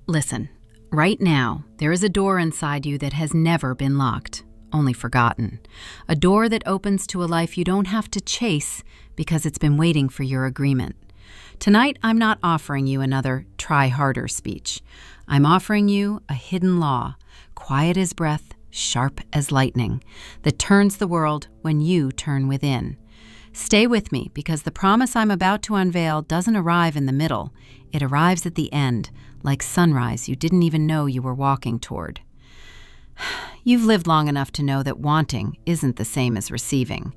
Listen, right now, there is a door inside you that has never been locked, only forgotten. A door that opens to a life you don't have to chase because it's been waiting for your agreement. Tonight, I'm not offering you another try harder speech. I'm offering you a hidden law, quiet as breath, sharp as lightning, that turns the world when you turn within. Stay with me because the promise I'm about to unveil doesn't arrive in the middle. It arrives at the end, like sunrise you didn't even know you were walking toward. You've lived long enough to know that wanting isn't the same as receiving.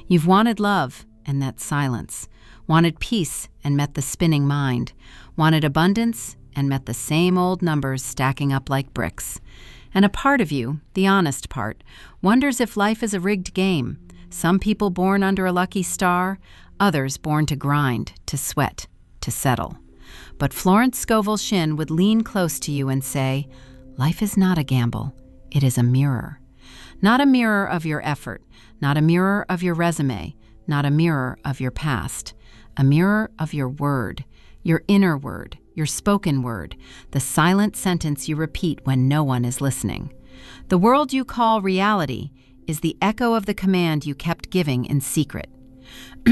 You've wanted love, and that's silence. Wanted peace, and met the spinning mind. Wanted abundance, and met the same old numbers stacking up like bricks. And a part of you, the honest part, wonders if life is a rigged game. Some people born under a lucky star, others born to grind, to sweat, to settle. But Florence Scovel Shinn would lean close to you and say, life is not a gamble, it is a mirror. Not a mirror of your effort, not a mirror of your resume, not a mirror of your past. A mirror of your word, your inner word, your spoken word, the silent sentence you repeat when no one is listening. The world you call reality is the echo of the command you kept giving in secret.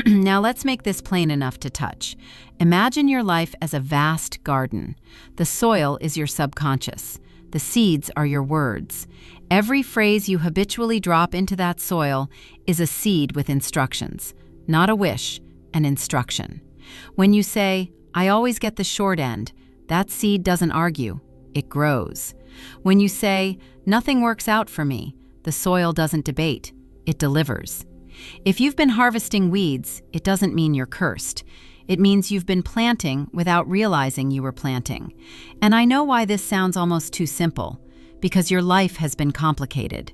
Now let's make this plain enough to touch. Imagine your life as a vast garden. The soil is your subconscious. The seeds are your words. Every phrase you habitually drop into that soil is a seed with instructions, not a wish, an instruction. When you say, I always get the short end, that seed doesn't argue, it grows. When you say, nothing works out for me, the soil doesn't debate, it delivers. If you've been harvesting weeds, it doesn't mean you're cursed. It means you've been planting without realizing you were planting. And I know why this sounds almost too simple, because your life has been complicated.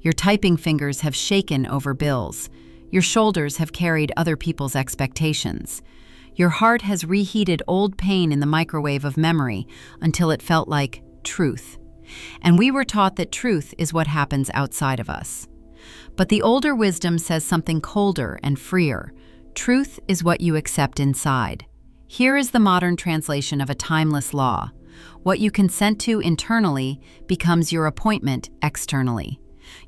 Your typing fingers have shaken over bills. Your shoulders have carried other people's expectations. Your heart has reheated old pain in the microwave of memory until it felt like truth. And we were taught that truth is what happens outside of us. But the older wisdom says something colder and freer. Truth is what you accept inside. Here is the modern translation of a timeless law. What you consent to internally becomes your appointment externally.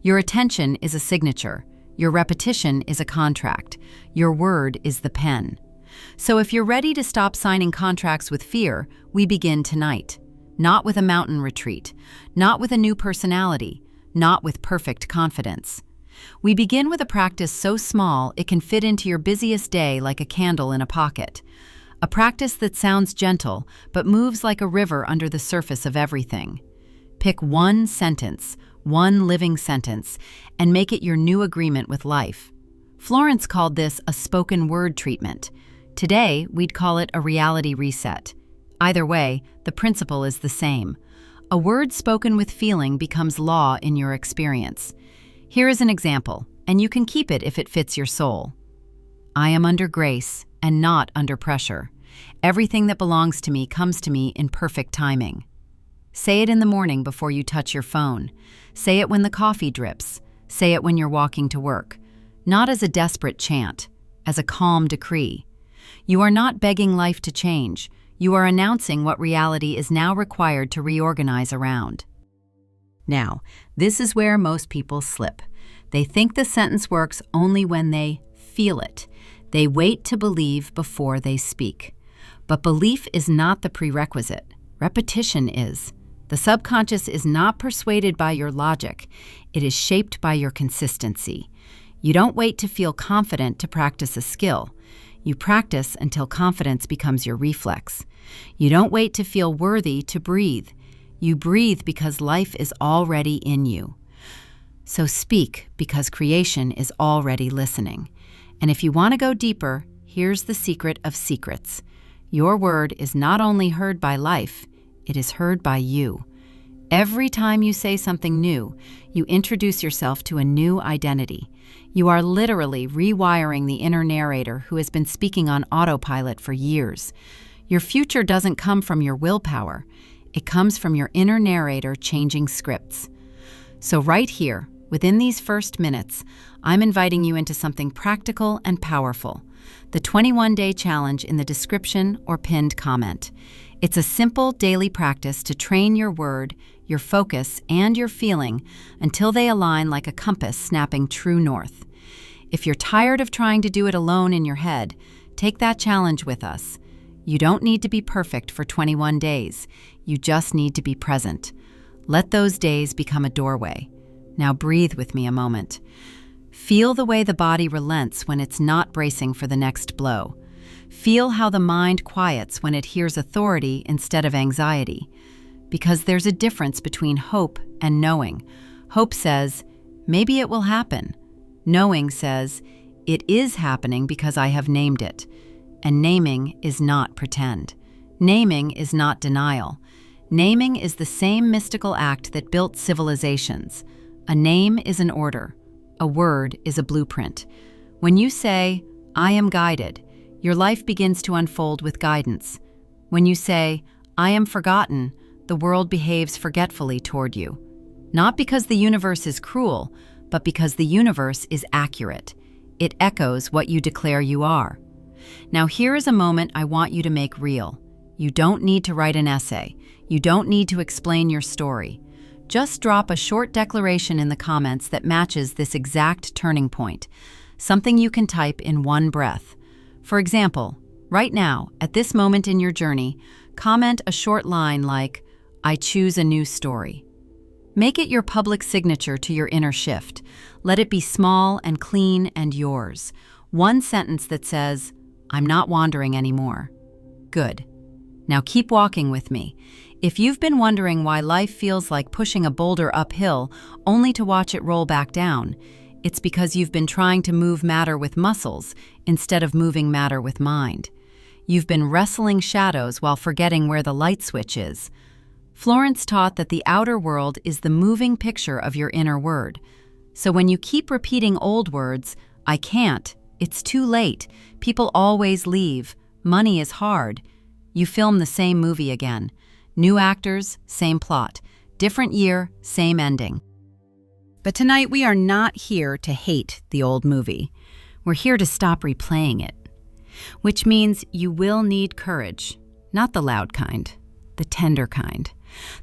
Your attention is a signature. Your repetition is a contract. Your word is the pen. So if you're ready to stop signing contracts with fear, we begin tonight. Not with a mountain retreat, not with a new personality, not with perfect confidence. We begin with a practice so small it can fit into your busiest day like a candle in a pocket. A practice that sounds gentle but moves like a river under the surface of everything. Pick one sentence, one living sentence, and make it your new agreement with life. Florence called this a spoken word treatment. Today, we'd call it a reality reset. Either way, the principle is the same. A word spoken with feeling becomes law in your experience. Here is an example, and you can keep it if it fits your soul. I am under grace and not under pressure. Everything that belongs to me comes to me in perfect timing. Say it in the morning before you touch your phone. Say it when the coffee drips. Say it when you're walking to work. Not as a desperate chant, as a calm decree. You are not begging life to change. You are announcing what reality is now required to reorganize around. Now, this is where most people slip. They think the sentence works only when they feel it. They wait to believe before they speak. But belief is not the prerequisite. Repetition is. The subconscious is not persuaded by your logic. It is shaped by your consistency. You don't wait to feel confident to practice a skill. You practice until confidence becomes your reflex. You don't wait to feel worthy to breathe. You breathe because life is already in you. So speak because creation is already listening. And if you want to go deeper, here's the secret of secrets. Your word is not only heard by life, it is heard by you. Every time you say something new, you introduce yourself to a new identity. You are literally rewiring the inner narrator who has been speaking on autopilot for years. Your future doesn't come from your willpower. It comes from your inner narrator changing scripts. So right here, within these first minutes, I'm inviting you into something practical and powerful. the 21-day challenge in the description or pinned comment. It's a simple daily practice to train your word, your focus, and your feeling until they align like a compass snapping true north. If you're tired of trying to do it alone in your head, take that challenge with us. You don't need to be perfect for 21 days. You just need to be present. Let those days become a doorway. Now breathe with me a moment. Feel the way the body relents when it's not bracing for the next blow. Feel how the mind quiets when it hears authority instead of anxiety. Because there's a difference between hope and knowing. Hope says, maybe it will happen. Knowing says, it is happening because I have named it. And naming is not pretend. Naming is not denial. Naming is the same mystical act that built civilizations. A name is an order. A word is a blueprint. When you say, I am guided, your life begins to unfold with guidance. When you say, I am forgotten, the world behaves forgetfully toward you. Not because the universe is cruel, but because the universe is accurate. It echoes what you declare you are. Now here is a moment I want you to make real. You don't need to write an essay. You don't need to explain your story. Just drop a short declaration in the comments that matches this exact turning point. Something you can type in one breath. For example, right now, at this moment in your journey, comment a short line like, I choose a new story. Make it your public signature to your inner shift. Let it be small and clean and yours. One sentence that says, I'm not wandering anymore. Good. Now keep walking with me. If you've been wondering why life feels like pushing a boulder uphill only to watch it roll back down, it's because you've been trying to move matter with muscles instead of moving matter with mind. You've been wrestling shadows while forgetting where the light switch is. Florence taught that the outer world is the moving picture of your inner word. So when you keep repeating old words, I can't, it's too late, people always leave, money is hard, you film the same movie again. New actors, same plot. Different year, same ending. But tonight we are not here to hate the old movie. We're here to stop replaying it. Which means you will need courage, not the loud kind, the tender kind.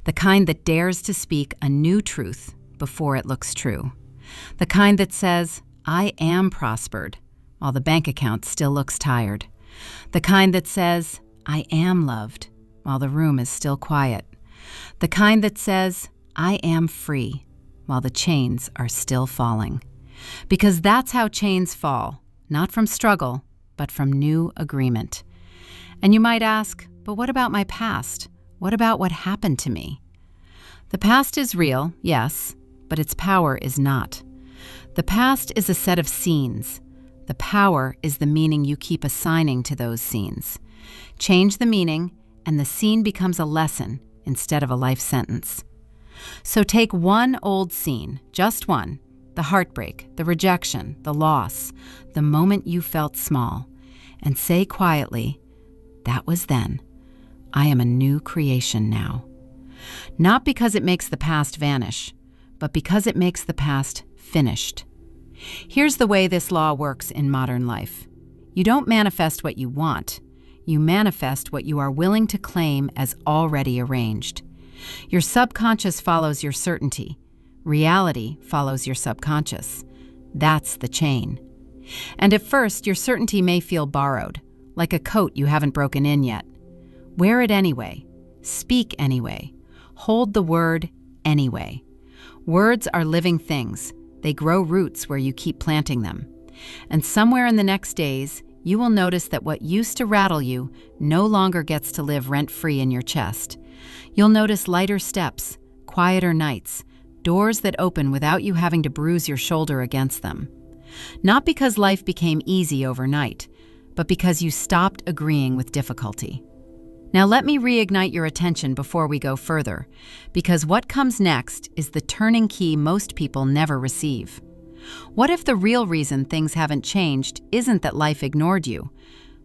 The kind that dares to speak a new truth before it looks true. The kind that says, I am prospered, while the bank account still looks tired. The kind that says, I am loved, while the room is still quiet. The kind that says, I am free, while the chains are still falling. Because that's how chains fall, not from struggle, but from new agreement. And you might ask, but what about my past? What about what happened to me? The past is real, yes, but its power is not. The past is a set of scenes. The power is the meaning you keep assigning to those scenes. Change the meaning, and the scene becomes a lesson instead of a life sentence. So take one old scene, just one, the heartbreak, the rejection, the loss, the moment you felt small, and say quietly, that was then. I am a new creation now. Not because it makes the past vanish, but because it makes the past finished. Here's the way this law works in modern life. You don't manifest what you want. You manifest what you are willing to claim as already arranged. Your subconscious follows your certainty. Reality follows your subconscious. That's the chain. And at first, your certainty may feel borrowed, like a coat you haven't broken in yet. Wear it anyway. Speak anyway. Hold the word anyway. Words are living things. They grow roots where you keep planting them. And somewhere in the next days, you will notice that what used to rattle you no longer gets to live rent-free in your chest. You'll notice lighter steps, quieter nights, doors that open without you having to bruise your shoulder against them. Not because life became easy overnight, but because you stopped agreeing with difficulty. Now let me reignite your attention before we go further, because what comes next is the turning key most people never receive. What if the real reason things haven't changed isn't that life ignored you,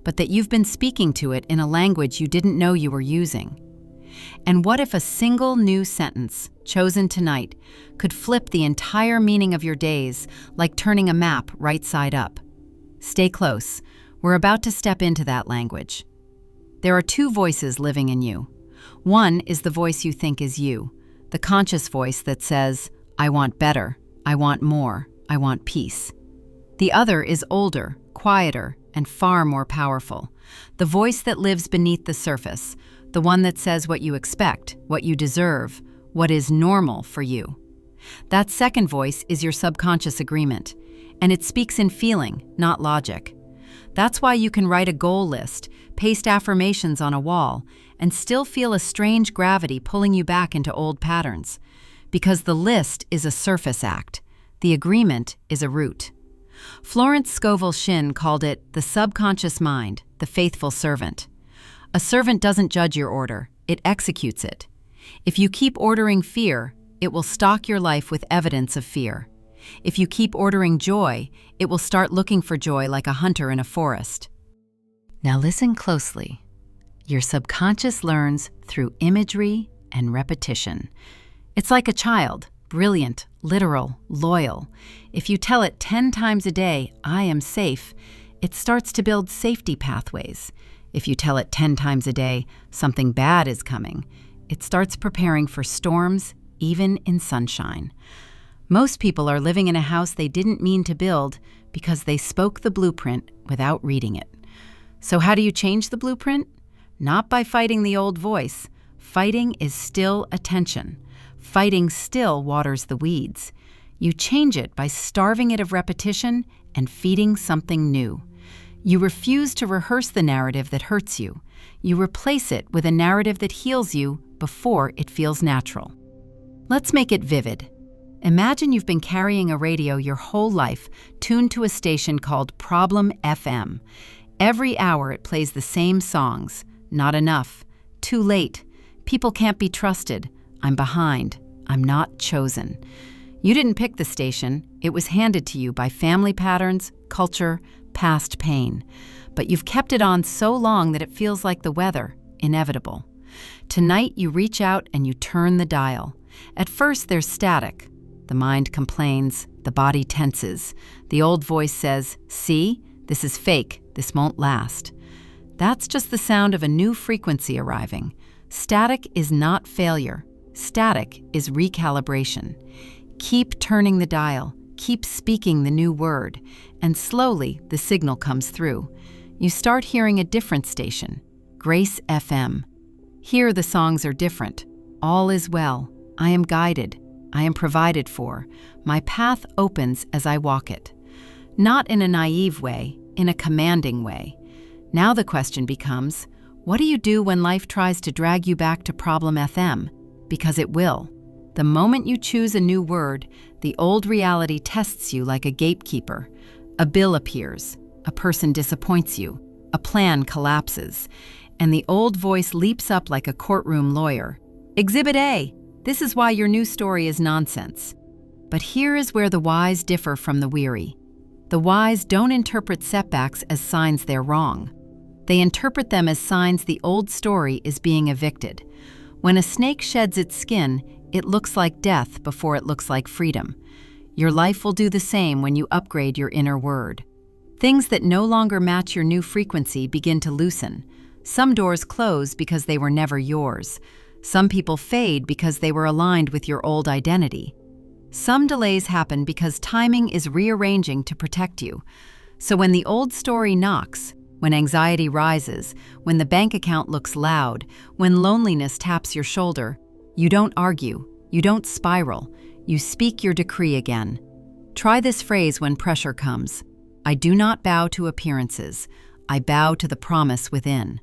but that you've been speaking to it in a language you didn't know you were using? And what if a single new sentence, chosen tonight, could flip the entire meaning of your days like turning a map right side up? Stay close. We're about to step into that language. There are two voices living in you. One is the voice you think is you, the conscious voice that says, I want better, I want more, I want peace. The other is older, quieter, and far more powerful. The voice that lives beneath the surface, the one that says what you expect, what you deserve, what is normal for you. That second voice is your subconscious agreement, and it speaks in feeling, not logic. That's why you can write a goal list, paste affirmations on a wall, and still feel a strange gravity pulling you back into old patterns. Because the list is a surface act. The agreement is a root. Florence Scovel Shinn called it the subconscious mind, the faithful servant. A servant doesn't judge your order, it executes it. If you keep ordering fear, it will stock your life with evidence of fear. If you keep ordering joy, it will start looking for joy like a hunter in a forest. Now listen closely. Your subconscious learns through imagery and repetition. It's like a child, brilliant, literal, loyal. If you tell it 10 times a day, I am safe, it starts to build safety pathways. If you tell it 10 times a day, something bad is coming, it starts preparing for storms, even in sunshine. Most people are living in a house they didn't mean to build because they spoke the blueprint without reading it. So how do you change the blueprint? Not by fighting the old voice. Fighting is still attention. Fighting still waters the weeds. You change it by starving it of repetition and feeding something new. You refuse to rehearse the narrative that hurts you. You replace it with a narrative that heals you before it feels natural. Let's make it vivid. Imagine you've been carrying a radio your whole life, tuned to a station called Problem FM. Every hour it plays the same songs. Not enough. Too late. People can't be trusted. I'm behind. I'm not chosen. You didn't pick the station. It was handed to you by family patterns, culture, past pain. But you've kept it on so long that it feels like the weather, inevitable. Tonight you reach out and you turn the dial. At first there's static. The mind complains, the body tenses. The old voice says, see, this is fake, this won't last. That's just the sound of a new frequency arriving. Static is not failure. Static is recalibration. Keep turning the dial, keep speaking the new word, and slowly the signal comes through. You start hearing a different station, Grace FM. Here the songs are different. All is well. I am guided. I am provided for. My path opens as I walk it. Not in a naive way, in a commanding way. Now the question becomes, what do you do when life tries to drag you back to Problem FM? Because it will. The moment you choose a new word, the old reality tests you like a gatekeeper. A bill appears, a person disappoints you, a plan collapses, and the old voice leaps up like a courtroom lawyer. Exhibit A. This is why your new story is nonsense. But here is where the wise differ from the weary. The wise don't interpret setbacks as signs they're wrong. They interpret them as signs the old story is being evicted. When a snake sheds its skin, it looks like death before it looks like freedom. Your life will do the same when you upgrade your inner word. Things that no longer match your new frequency begin to loosen. Some doors close because they were never yours. Some people fade because they were aligned with your old identity. Some delays happen because timing is rearranging to protect you. So when the old story knocks, when anxiety rises, when the bank account looks loud, when loneliness taps your shoulder, you don't argue, you don't spiral, you speak your decree again. Try this phrase when pressure comes. I do not bow to appearances. I bow to the promise within.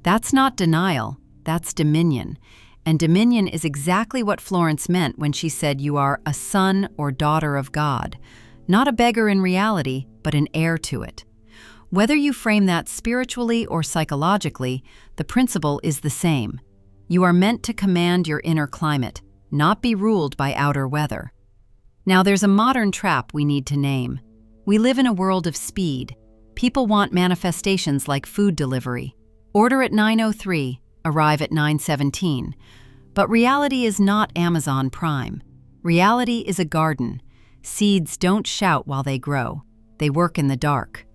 That's not denial, that's dominion. And dominion is exactly what Florence meant when she said you are a son or daughter of God. Not a beggar in reality, but an heir to it. Whether you frame that spiritually or psychologically, the principle is the same. You are meant to command your inner climate, not be ruled by outer weather. Now there's a modern trap we need to name. We live in a world of speed. People want manifestations like food delivery. Order at 9:03, arrive at 9:17. But reality is not Amazon Prime. Reality is a garden. Seeds don't shout while they grow. They work in the dark.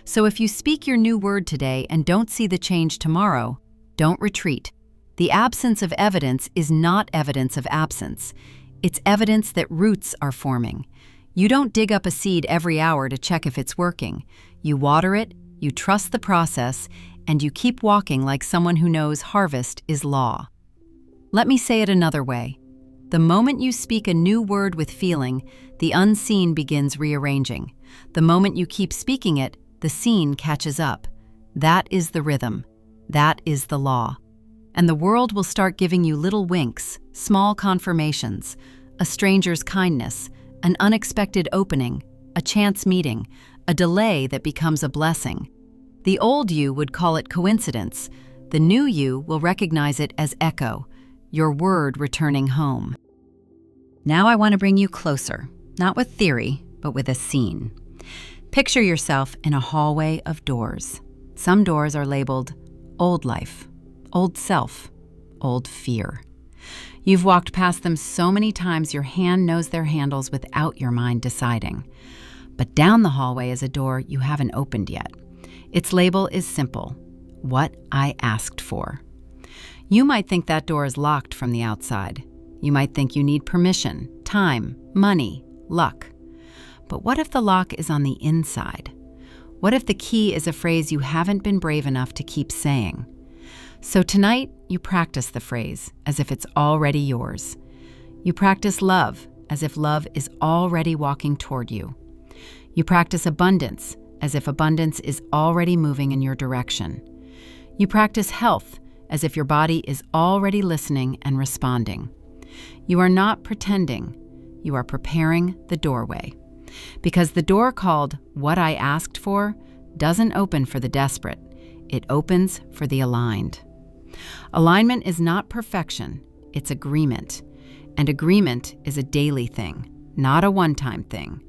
So if you speak your new word today and don't see the change tomorrow, don't retreat. The absence of evidence is not evidence of absence. It's evidence that roots are forming. You don't dig up a seed every hour to check if it's working. You water it, you trust the process, and you keep walking like someone who knows harvest is law. Let me say it another way. The moment you speak a new word with feeling, the unseen begins rearranging. The moment you keep speaking it, the seen catches up. That is the rhythm. That is the law. And the world will start giving you little winks, small confirmations, a stranger's kindness, an unexpected opening, a chance meeting, a delay that becomes a blessing. The old you would call it coincidence. The new you will recognize it as echo, your word returning home. Now I want to bring you closer, not with theory, but with a scene. Picture yourself in a hallway of doors. Some doors are labeled old life, old self, old fear. You've walked past them so many times your hand knows their handles without your mind deciding. But down the hallway is a door you haven't opened yet. Its label is simple: what I asked for. You might think that door is locked from the outside. You might think you need permission, time, money, luck. But what if the lock is on the inside? What if the key is a phrase you haven't been brave enough to keep saying? So tonight, you practice the phrase as if it's already yours. You practice love as if love is already walking toward you. You practice abundance as if abundance is already moving in your direction. You practice health as if your body is already listening and responding. You are not pretending. You are preparing the doorway. Because the door called "What I Asked For" doesn't open for the desperate. It opens for the aligned. Alignment is not perfection, it's agreement. And agreement is a daily thing, not a one-time thing.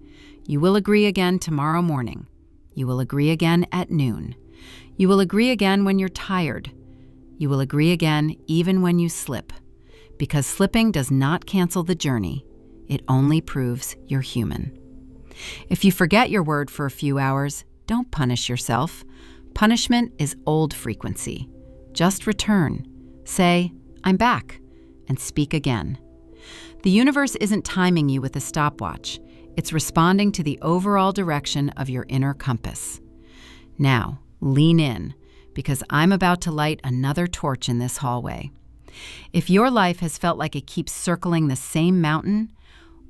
You will agree again tomorrow morning. You will agree again at noon. You will agree again when you're tired. You will agree again even when you slip. Because slipping does not cancel the journey. It only proves you're human. If you forget your word for a few hours, don't punish yourself. Punishment is old frequency. Just return. Say, "I'm back," and speak again. The universe isn't timing you with a stopwatch. It's responding to the overall direction of your inner compass. Now, lean in, because I'm about to light another torch in this hallway. If your life has felt like it keeps circling the same mountain,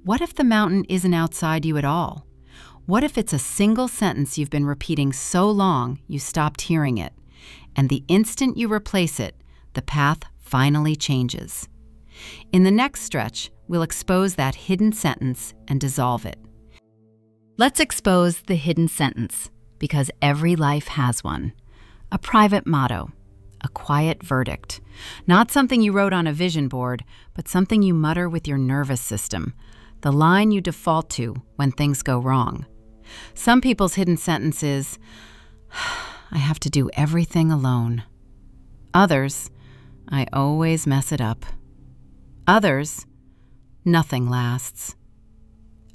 what if the mountain isn't outside you at all? What if it's a single sentence you've been repeating so long you stopped hearing it, and the instant you replace it, the path finally changes? In the next stretch, we'll expose that hidden sentence and dissolve it. Let's expose the hidden sentence, because every life has one. A private motto, a quiet verdict. Not something you wrote on a vision board, but something you mutter with your nervous system. The line you default to when things go wrong. Some people's hidden sentence is, "I have to do everything alone." Others, "I always mess it up." Others, "Nothing lasts."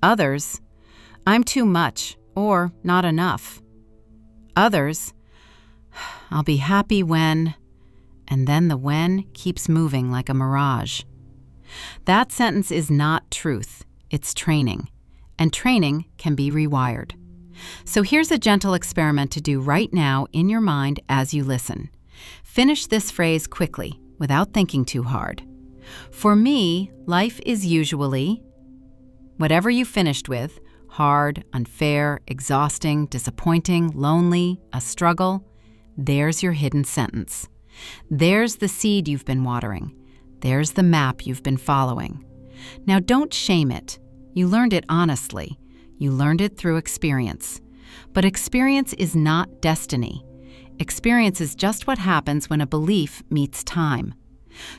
Others, "I'm too much," or "not enough." Others, "I'll be happy when," and then the when keeps moving like a mirage. That sentence is not truth, it's training, and training can be rewired. So here's a gentle experiment to do right now in your mind as you listen. Finish this phrase quickly, without thinking too hard. For me, life is usually, whatever you finished with, hard, unfair, exhausting, disappointing, lonely, a struggle. There's your hidden sentence. There's the seed you've been watering. There's the map you've been following. Now don't shame it. You learned it honestly. You learned it through experience. But experience is not destiny. Experience is just what happens when a belief meets time.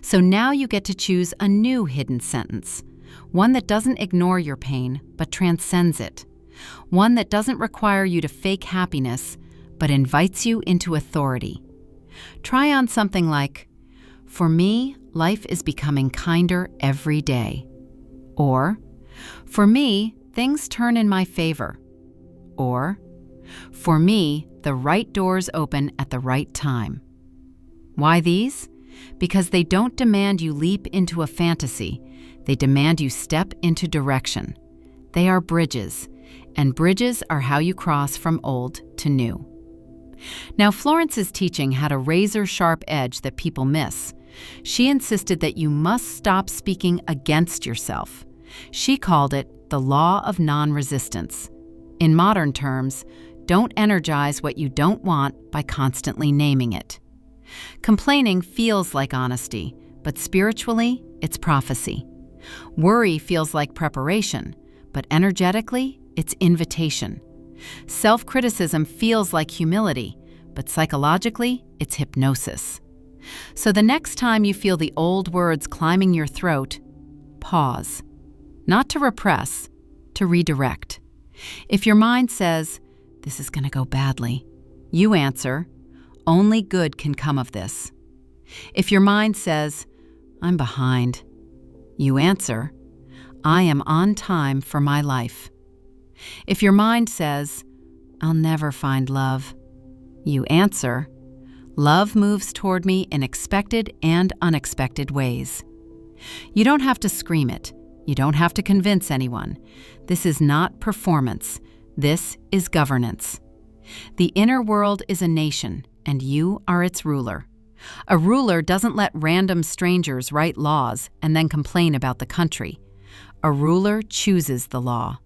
So now you get to choose a new hidden sentence. One that doesn't ignore your pain, but transcends it. One that doesn't require you to fake happiness, but invites you into authority. Try on something like, "For me, life is becoming kinder every day." Or, "For me, things turn in my favor." Or, For me, the right doors open at the right time. Why these? Because they don't demand you leap into a fantasy. They demand you step into direction. They are bridges, and bridges are how you cross from old to new. Now, Florence is teaching how to razor-sharp edge that people miss. She insisted that you must stop speaking against yourself. She called it the law of non-resistance. In modern terms, don't energize what you don't want by constantly naming it. Complaining feels like honesty, but spiritually, it's prophecy. Worry feels like preparation, but energetically, it's invitation. Self-criticism feels like humility, but psychologically, it's hypnosis. So the next time you feel the old words climbing your throat, pause. Not to repress, to redirect. If your mind says, "This is going to go badly," you answer, "Only good can come of this." If your mind says, "I'm behind," you answer, "I am on time for my life." If your mind says, "I'll never find love," you answer, "Love moves toward me in expected and unexpected ways." You don't have to scream it. You don't have to convince anyone. This is not performance. This is governance. The inner world is a nation, and you are its ruler. A ruler doesn't let random strangers write laws and then complain about the country. A ruler chooses the law.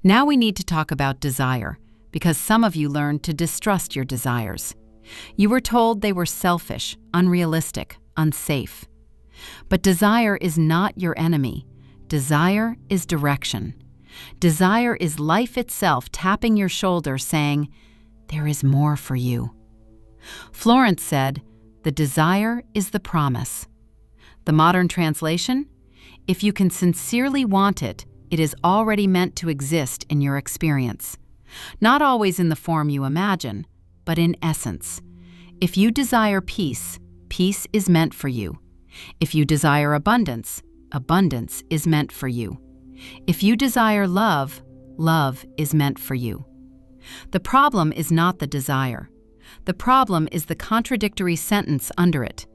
Now we need to talk about desire, because some of you learned to distrust your desires. You were told they were selfish, unrealistic, unsafe. But desire is not your enemy. Desire is direction. Desire is life itself tapping your shoulder saying, "There is more for you." Florence said, "The desire is the promise." The modern translation? If you can sincerely want it, it is already meant to exist in your experience. Not always in the form you imagine, but in essence. If you desire peace, peace is meant for you. If you desire abundance, abundance is meant for you. If you desire love, love is meant for you. The problem is not the desire. The problem is the contradictory sentence under it.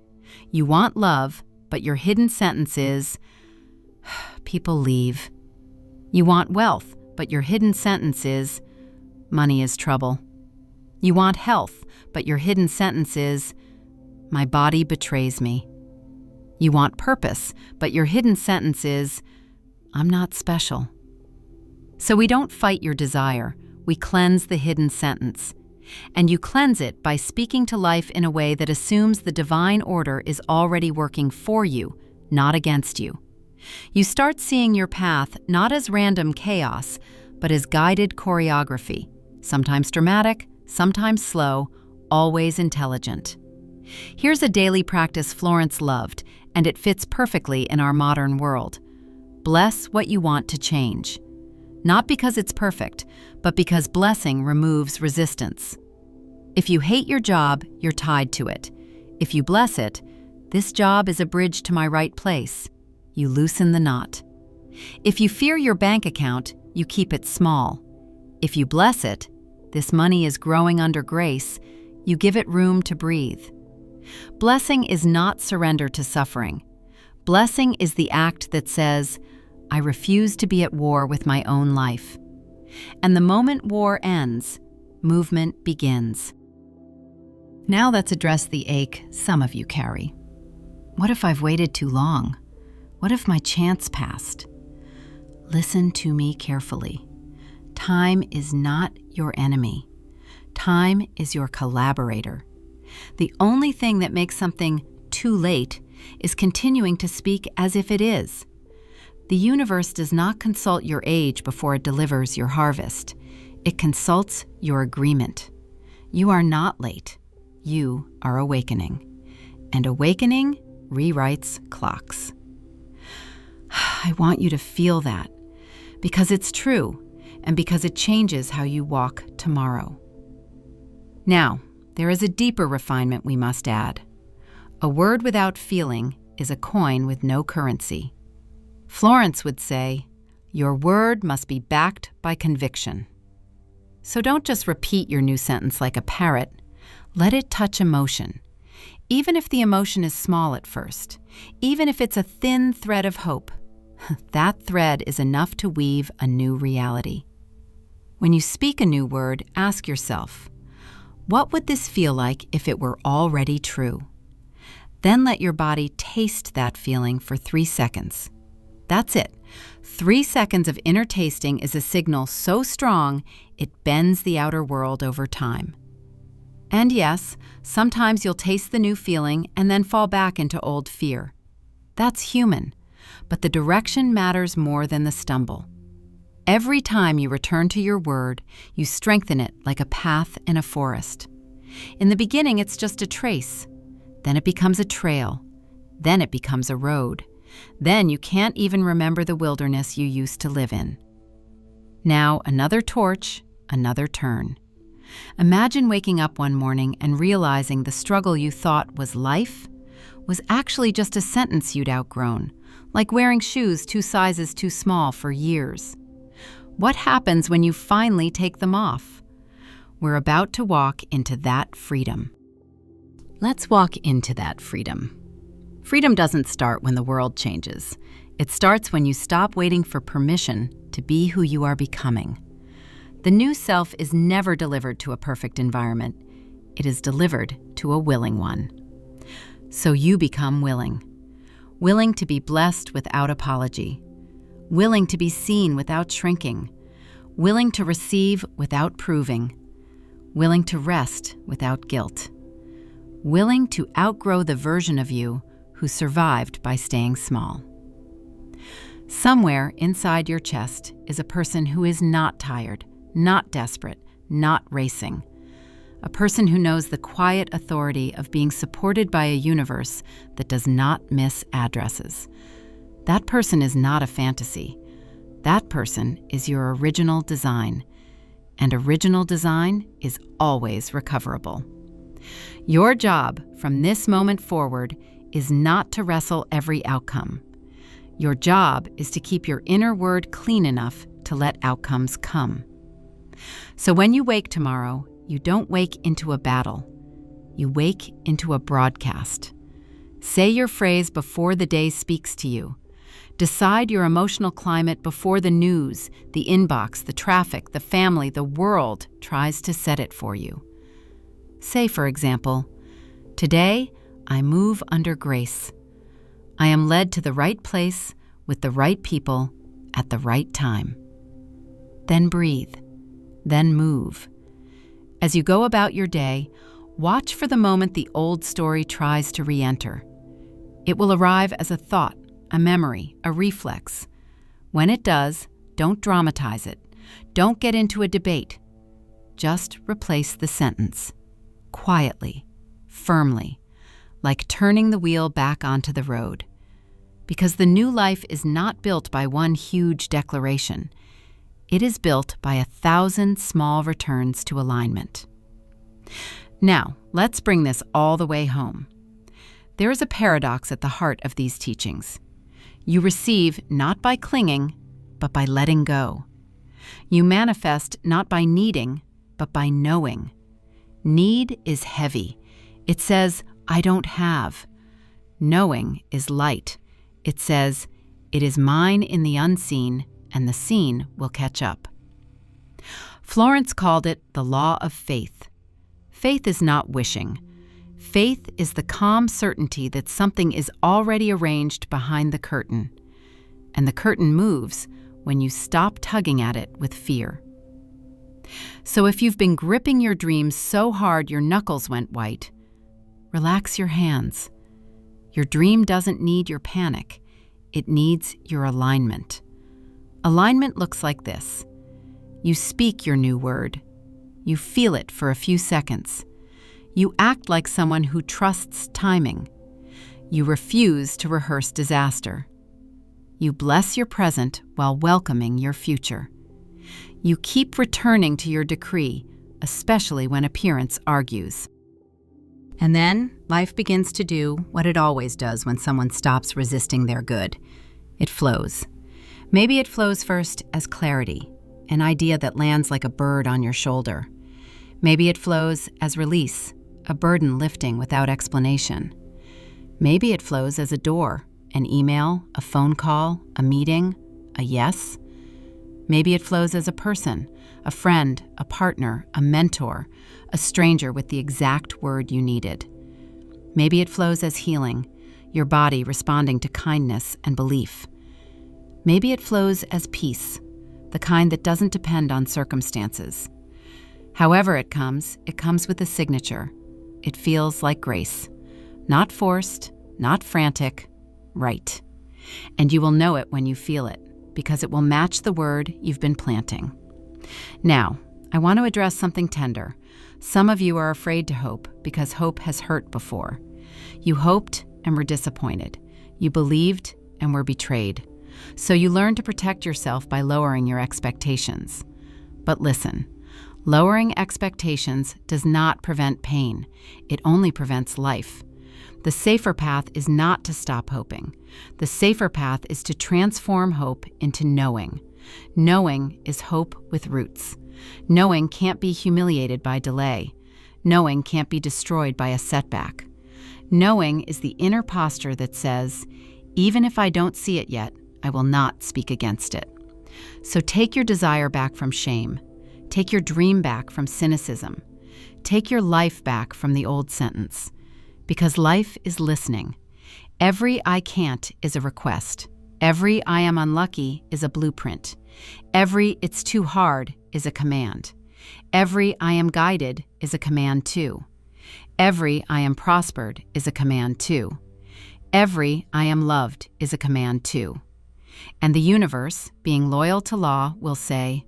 You want love, but your hidden sentence is, "People leave." You want wealth, but your hidden sentence is, "Money is trouble." You want health, but your hidden sentence is, "My body betrays me." You want purpose, but your hidden sentence is, "I'm not special." So we don't fight your desire, we cleanse the hidden sentence. And you cleanse it by speaking to life in a way that assumes the divine order is already working for you, not against you. You start seeing your path not as random chaos, but as guided choreography, sometimes dramatic, sometimes slow, always intelligent. Here's a daily practice Florence loved, and it fits perfectly in our modern world. Bless what you want to change. Not because it's perfect, but because blessing removes resistance. If you hate your job, you're tied to it. If you bless it, "This job is a bridge to my right place," you loosen the knot. If you fear your bank account, you keep it small. If you bless it, "This money is growing under grace," you give it room to breathe. Blessing is not surrender to suffering. Blessing is the act that says, "I refuse to be at war with my own life." And the moment war ends, movement begins. Now let's address the ache some of you carry. What if I've waited too long? What if my chance passed? Listen to me carefully. Time is not your enemy. Time is your collaborator. The only thing that makes something too late is continuing to speak as if it is. The universe does not consult your age before it delivers your harvest. It consults your agreement. You are not late. You are awakening. And awakening rewrites clocks. I want you to feel that, because it's true, and because it changes how you walk tomorrow. Now, there is a deeper refinement we must add. A word without feeling is a coin with no currency. Florence would say, your word must be backed by conviction. So don't just repeat your new sentence like a parrot. Let it touch emotion. Even if the emotion is small at first, even if it's a thin thread of hope, that thread is enough to weave a new reality. When you speak a new word, ask yourself, what would this feel like if it were already true? Then let your body taste that feeling for 3 seconds. That's it. 3 seconds of inner tasting is a signal so strong it bends the outer world over time. And yes, sometimes you'll taste the new feeling and then fall back into old fear. That's human, but the direction matters more than the stumble. Every time you return to your word, you strengthen it like a path in a forest. In the beginning, it's just a trace. Then it becomes a trail. Then it becomes a road. Then you can't even remember the wilderness you used to live in. Now, another torch, another turn. Imagine waking up one morning and realizing the struggle you thought was life was actually just a sentence you'd outgrown, like wearing shoes 2 sizes too small for years. What happens when you finally take them off? We're about to walk into that freedom. Let's walk into that freedom. Freedom doesn't start when the world changes. It starts when you stop waiting for permission to be who you are becoming. The new self is never delivered to a perfect environment. It is delivered to a willing one. So you become willing. Willing to be blessed without apology. Willing to be seen without shrinking. Willing to receive without proving. Willing to rest without guilt. Willing to outgrow the version of you who survived by staying small. Somewhere inside your chest is a person who is not tired, not desperate, not racing. A person who knows the quiet authority of being supported by a universe that does not miss addresses. That person is not a fantasy. That person is your original design. And original design is always recoverable. Your job from this moment forward is not to wrestle every outcome. Your job is to keep your inner word clean enough to let outcomes come. So when you wake tomorrow, you don't wake into a battle. You wake into a broadcast. Say your phrase before the day speaks to you. Decide your emotional climate before the news, the inbox, the traffic, the family, the world tries to set it for you. Say, for example, today I move under grace. I am led to the right place with the right people at the right time. Then breathe. Then move. As you go about your day, watch for the moment the old story tries to re-enter. It will arrive as a thought, a memory, a reflex. When it does, don't dramatize it. Don't get into a debate. Just replace the sentence. Quietly, firmly, like turning the wheel back onto the road. Because the new life is not built by one huge declaration. It is built by 1,000 small returns to alignment. Now, let's bring this all the way home. There is a paradox at the heart of these teachings. You receive not by clinging, but by letting go. You manifest not by needing, but by knowing. Need is heavy. It says, I don't have. Knowing is light. It says, it is mine in the unseen, and the seen will catch up. Florence called it the law of faith. Faith is not wishing. Faith is the calm certainty that something is already arranged behind the curtain. And the curtain moves when you stop tugging at it with fear. So if you've been gripping your dreams so hard your knuckles went white, relax your hands. Your dream doesn't need your panic. It needs your alignment. Alignment looks like this. You speak your new word. You feel it for a few seconds. You act like someone who trusts timing. You refuse to rehearse disaster. You bless your present while welcoming your future. You keep returning to your decree, especially when appearance argues. And then life begins to do what it always does when someone stops resisting their good. It flows. Maybe it flows first as clarity, an idea that lands like a bird on your shoulder. Maybe it flows as release, a burden lifting without explanation. Maybe it flows as a door, an email, a phone call, a meeting, a yes. Maybe it flows as a person, a friend, a partner, a mentor, a stranger with the exact word you needed. Maybe it flows as healing, your body responding to kindness and belief. Maybe it flows as peace, the kind that doesn't depend on circumstances. However it comes with a signature. It feels like grace. Not forced, not frantic, right. And you will know it when you feel it, because it will match the word you've been planting. Now, I want to address something tender. Some of you are afraid to hope because hope has hurt before. You hoped and were disappointed. You believed and were betrayed. So you learned to protect yourself by lowering your expectations. But listen, lowering expectations does not prevent pain. It only prevents life. The safer path is not to stop hoping. The safer path is to transform hope into knowing. Knowing is hope with roots. Knowing can't be humiliated by delay. Knowing can't be destroyed by a setback. Knowing is the inner posture that says, even if I don't see it yet, I will not speak against it. So take your desire back from shame. Take your dream back from cynicism. Take your life back from the old sentence. Because life is listening. Every I can't is a request. Every I am unlucky is a blueprint. Every it's too hard is a command. Every I am guided is a command too. Every I am prospered is a command too. Every I am loved is a command too. And the universe, being loyal to law, will say,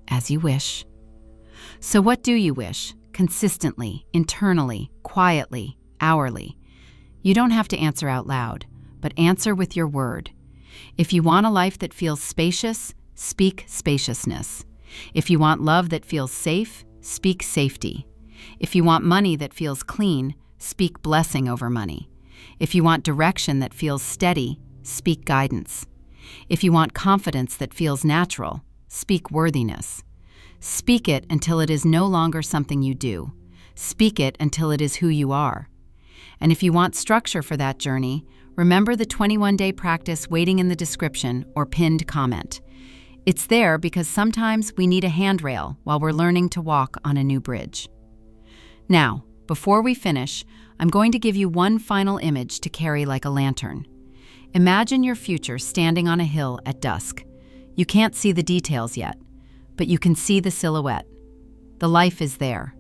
as you wish. So what do you wish? Consistently, internally, quietly, hourly. You don't have to answer out loud, but answer with your word. If you want a life that feels spacious, speak spaciousness. If you want love that feels safe, speak safety. If you want money that feels clean, speak blessing over money. If you want direction that feels steady, speak guidance. If you want confidence that feels natural, speak worthiness. Speak it until it is no longer something you do. Speak it until it is who you are. And if you want structure for that journey, remember the 21-day practice waiting in the description or pinned comment. It's there because sometimes we need a handrail while we're learning to walk on a new bridge. Now, before we finish, I'm going to give you one final image to carry like a lantern. Imagine your future standing on a hill at dusk. You can't see the details yet, but you can see the silhouette. The life is there.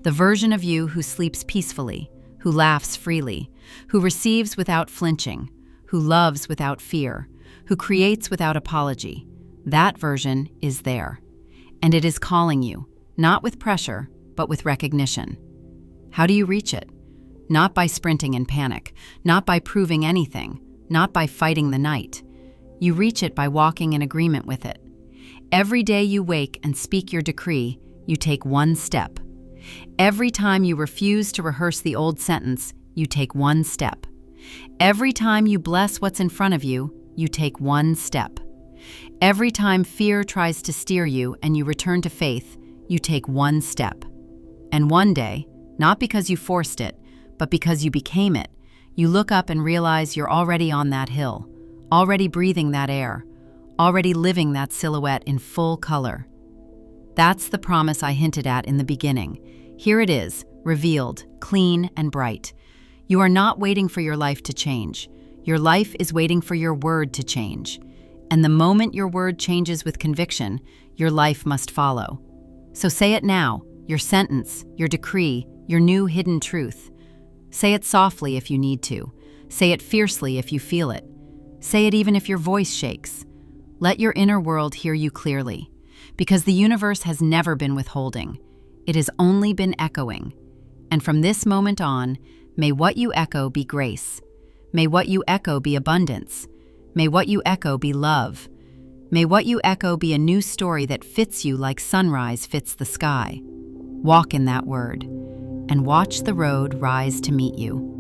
The version of you who sleeps peacefully, who laughs freely, who receives without flinching, who loves without fear, who creates without apology. That version is there. And it is calling you, not with pressure, but with recognition. How do you reach it? Not by sprinting in panic, not by proving anything, not by fighting the night. You reach it by walking in agreement with it. Every day you wake and speak your decree, you take one step. Every time you refuse to rehearse the old sentence, you take one step. Every time you bless what's in front of you, you take one step. Every time fear tries to steer you and you return to faith, you take one step. And one day, not because you forced it, but because you became it, you look up and realize you're already on that hill, already breathing that air, already living that silhouette in full color. That's the promise I hinted at in the beginning. Here it is, revealed, clean and bright. You are not waiting for your life to change. Your life is waiting for your word to change. And the moment your word changes with conviction, your life must follow. So say it now, your sentence, your decree, your new hidden truth. Say it softly if you need to. Say it fiercely if you feel it. Say it even if your voice shakes. Let your inner world hear you clearly. Because the universe has never been withholding. It has only been echoing. And from this moment on, may what you echo be grace. May what you echo be abundance. May what you echo be love. May what you echo be a new story that fits you like sunrise fits the sky. Walk in that word, and watch the road rise to meet you.